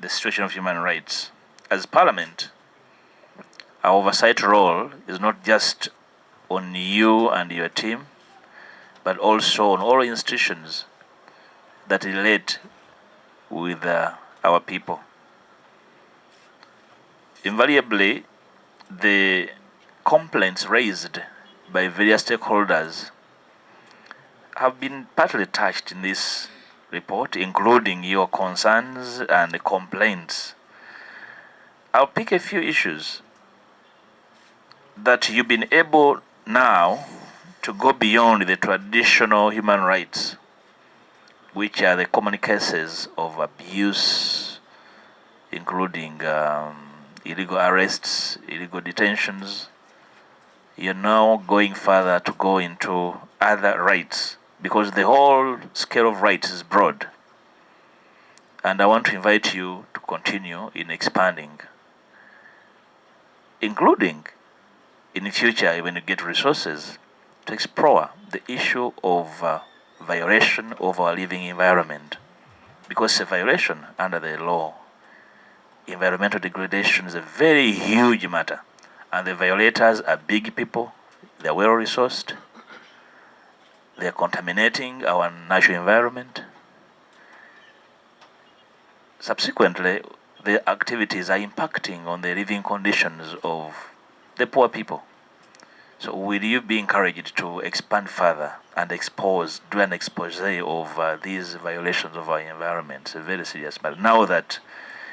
the situation of human rights. As Parliament, our oversight role is not just on you and your team, but also on all institutions that relate with our people. Invariably, the complaints raised by various stakeholders have been partly touched in this report, including your concerns and complaints. I'll pick a few issues that you've been able now to go beyond the traditional human rights, which are the common cases of abuse, including illegal arrests, illegal detentions. You're now going further to go into other rights, because the whole scale of rights is broad. And I want to invite you to continue in expanding, including in the future, when you get resources, to explore the issue of violation of our living environment, because it's a violation under the law. Environmental degradation is a very huge matter, and the violators are big people, they're well-resourced, they're contaminating our natural environment. Subsequently, their activities are impacting on the living conditions of the poor people. So will you be encouraged to expand further and do an expose of these violations of our environment? It's a very serious matter. Now that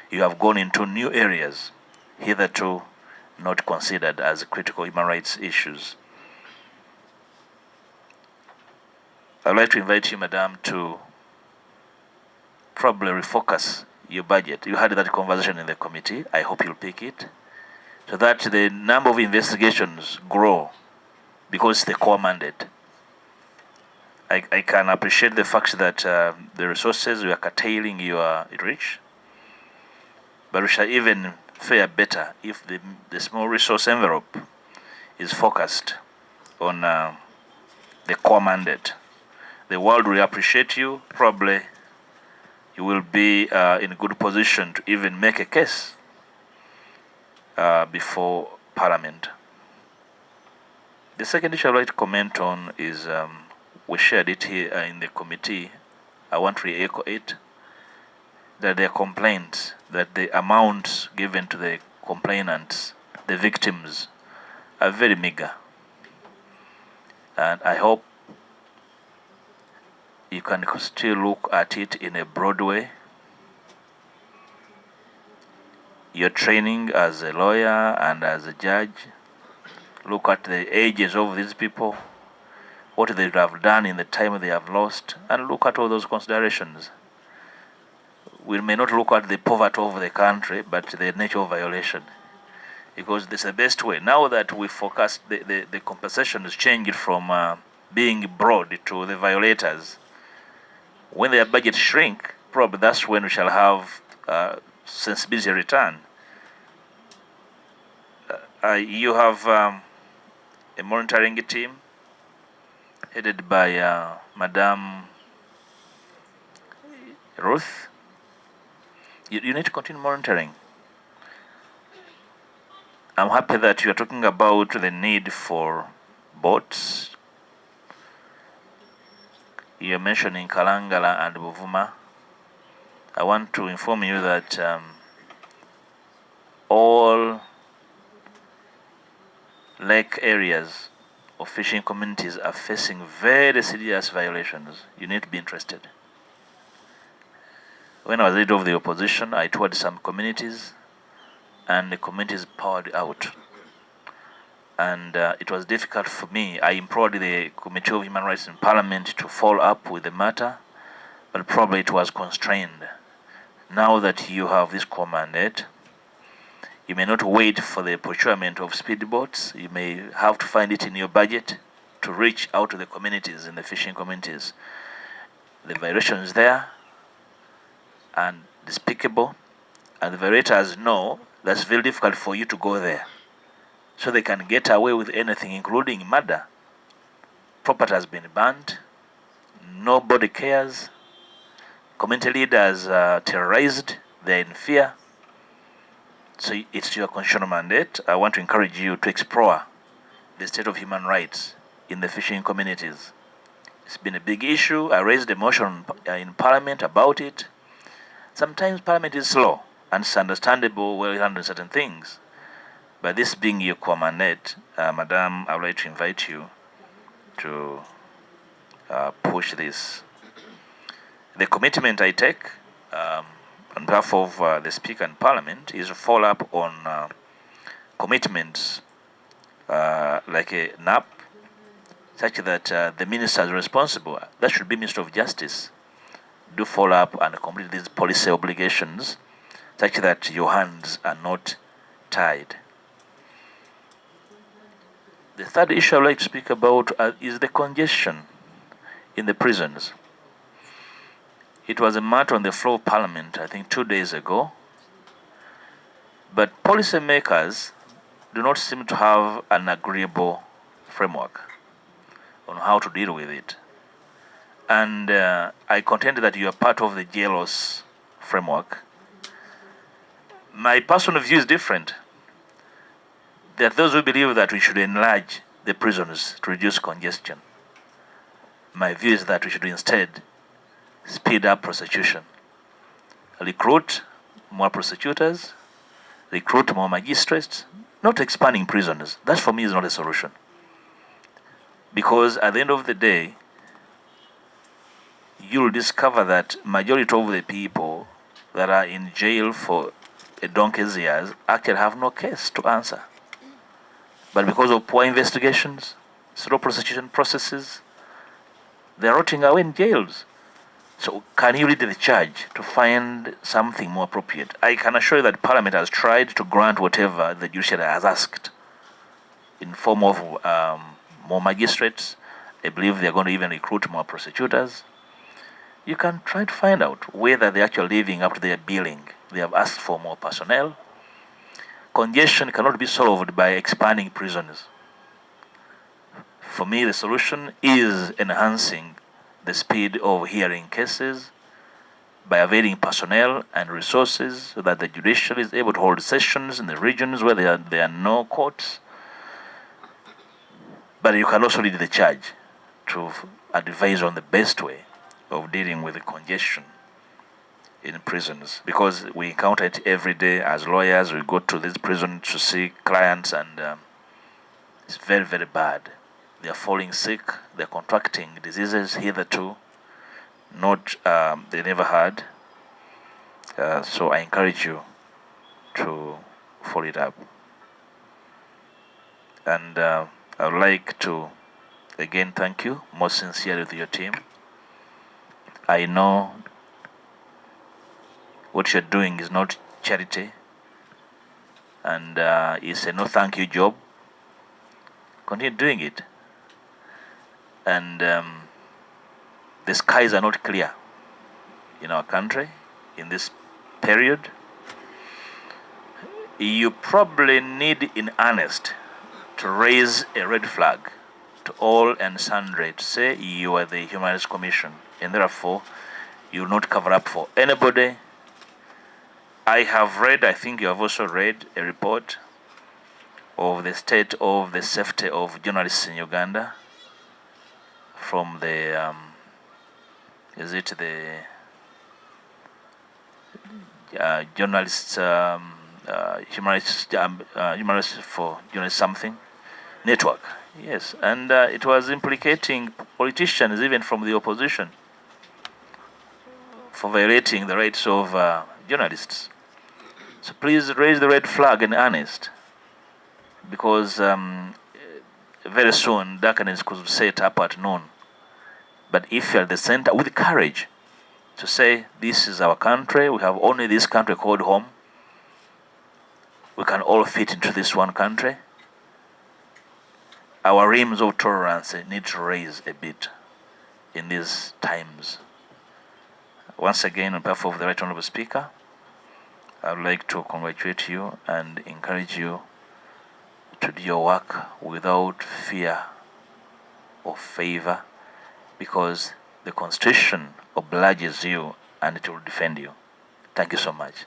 you have gone into new areas hitherto not considered as critical human rights issues. I'd like to invite you, Madam, to probably refocus your budget. You had that conversation in the committee. I hope you'll pick it, so that the number of investigations grow, because it's the core mandate. I can appreciate the fact that the resources we are curtailing you are rich, but we shall even fare better if the small resource envelope is focused on the core mandate. The world will appreciate you. Probably you will be in a good position to even make a case before Parliament. The second issue I'd like to comment on is, we shared it here in the committee. I want to re-echo it, that there are complaints that the amounts given to the complainants, the victims, are very meager. And I hope you can still look at it in a broad way. Your training as a lawyer and as a judge, look at the ages of these people, what they have done in the time they have lost, and look at all those considerations. We may not look at the poverty of the country, but the nature of violation, because this is the best way. Now that we focus, the compensation is changed from being broad to the violators. When their budget shrink, probably that's when we shall have sensibility return. You have a monitoring team headed by Madam Ruth. You need to continue monitoring. I'm happy that you are talking about the need for boats. You're mentioning Kalangala and Buvuma. I want to inform you that all lake areas of fishing communities are facing very serious violations. You need to be interested. When I was leader of the opposition, I toured some communities, and the communities powered out. And it was difficult for me. I implored the Committee of Human Rights in Parliament to follow up with the matter, but probably it was constrained. Now that you have this core mandate, you may not wait for the procurement of speedboats. You may have to find it in your budget to reach out to the communities, in the fishing communities. The violation is there and despicable, and the violators know that's very difficult for you to go there. So they can get away with anything, including murder. Property has been burned. Nobody cares. Community leaders are terrorized. they're in fear. So it's your constitutional mandate. I want to encourage you to explore the state of human rights in the fishing communities. It's been a big issue. I raised a motion in Parliament about it. Sometimes Parliament is slow, and it's understandable when we handle certain things. But this being your core mandate, Madam, I would like to invite you to push this. The commitment I take on behalf of the Speaker in Parliament is to follow up on commitments like a NAP, such that the ministers responsible, that should be Minister of Justice, do follow up and complete these policy obligations, such that your hands are not tied. The third issue I'd like to speak about is the congestion in the prisons. It was a matter on the floor of Parliament, I think 2 days ago, but policymakers do not seem to have an agreeable framework on how to deal with it. And I contend that you are part of the JLOS framework. My personal view is different. There are those who believe that we should enlarge the prisons to reduce congestion. My view is that we should instead speed up prosecution. Recruit more prosecutors, recruit more magistrates, not expanding prisons. That for me is not a solution. Because at the end of the day, you'll discover that majority of the people that are in jail for a donkey's years actually have no case to answer. But because of poor investigations, slow prosecution processes, they're rotting away in jails. So can you lead the charge to find something more appropriate? I can assure you that Parliament has tried to grant whatever the judiciary has asked in form of more magistrates. I believe they're going to even recruit more prosecutors. You can try to find out whether they're actually living up to their billing. They have asked for more personnel. Congestion cannot be solved by expanding prisons. For me, the solution is enhancing the speed of hearing cases by availing personnel and resources so that the judiciary is able to hold sessions in the regions where there are no courts. But you can also lead the charge to advise on the best way of dealing with the congestion in prisons, because we encounter it every day as lawyers. We go to this prison to see clients, and it's very, very bad. They are falling sick. They're contracting diseases hitherto not they never had. So I encourage you to follow it up. And I would like to again thank you most sincerely with your team. I know what you're doing is not charity, and it's a no thank you job. Continue doing it. And the skies are not clear in our country in this period. You probably need in earnest to raise a red flag to all and sundry to say you are the Human Rights Commission, and therefore you will not cover up for anybody. I have read, I think you have also read, a report of the state of the safety of journalists in Uganda from the journalists, human rights for journalists something network. Yes, and it was implicating politicians even from the opposition for violating the rights of journalists. So please raise the red flag in earnest, because very soon darkness could set up at noon. But if you're at the center with courage to say, this is our country, we have only this country called home, we can all fit into this one country, our rims of tolerance need to raise a bit in these times. Once again, on behalf of the Right Honourable Speaker, I would like to congratulate you and encourage you to do your work without fear or favor, because the Constitution obliges you and it will defend you. Thank you so much.